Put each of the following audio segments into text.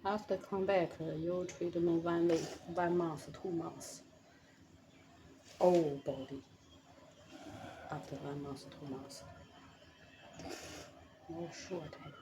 After come back, you treatment 1 week, 1 month, 2 months. Whole body. After 1 month, 2 months. No short time.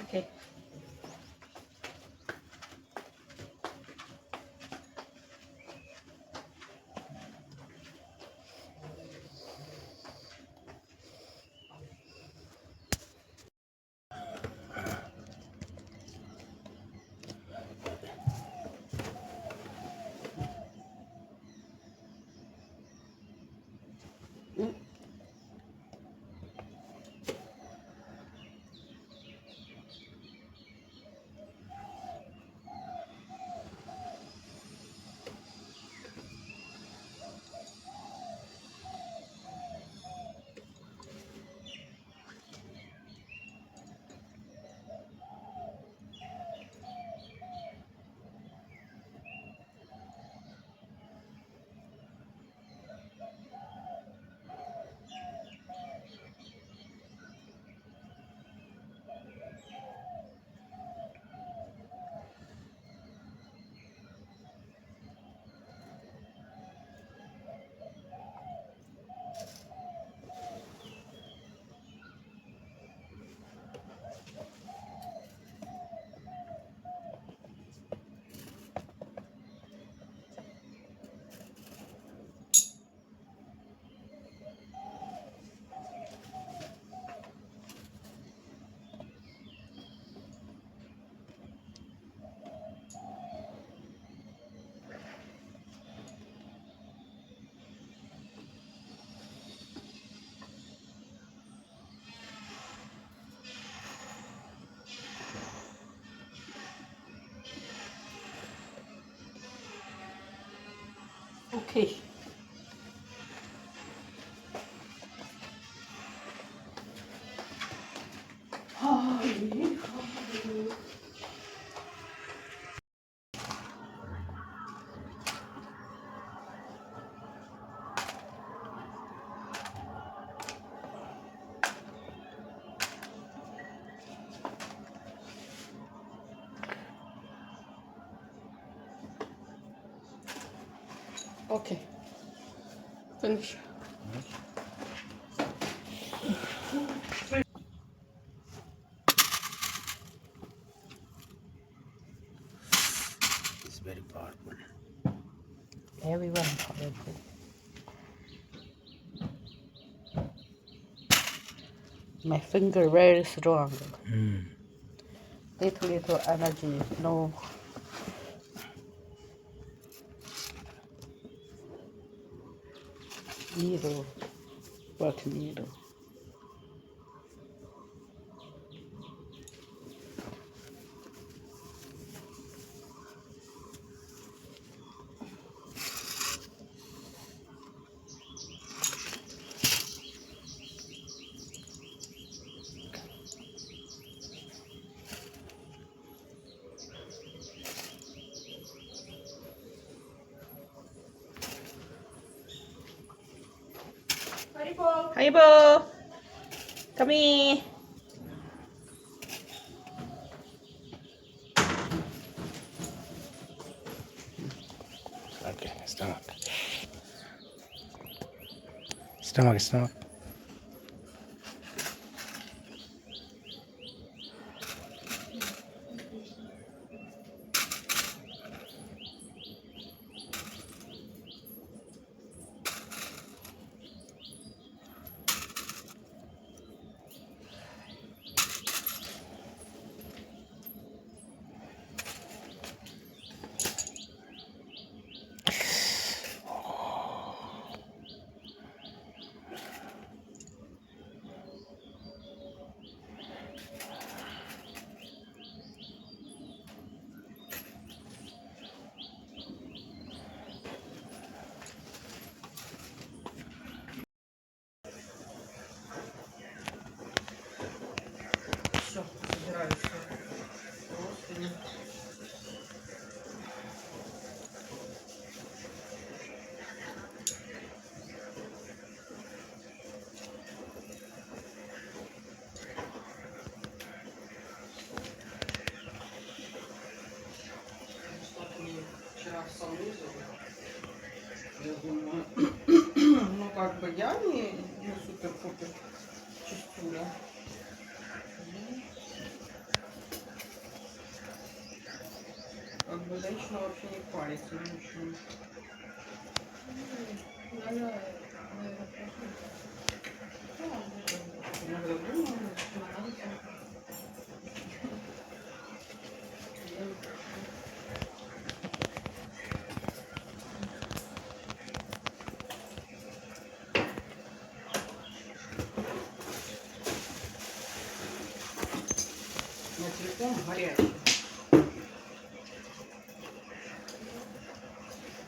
Okay. Mm. Okay. Okay. Finish. It's very powerful. Everyone powerful. My finger very strong. Little energy, no needle, work needle. Haribo, come here. Okay, stomach. Stomach, stomach. в санузел. Я думаю, ну как бы я не супер-пупер чистюля. Как бы женщина вообще не парится ничего. Иногда думаю, что надо. На телефон горячий.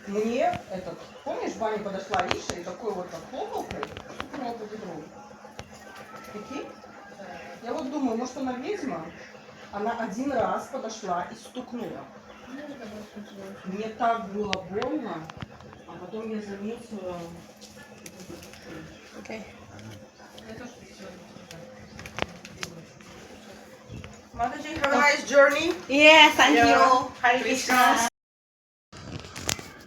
Мне этот, помнишь, в бане подошла Иша и такой вот хлопалкой стукнула по бедру. Прикинь? Я вот думаю, может она ведьма? Она один раз подошла и стукнула. Мне так было больно, а потом я заметила. Okay. Mataji, have a nice journey. Yeah, thank Yeah. you. Hare Krishna. Krishna.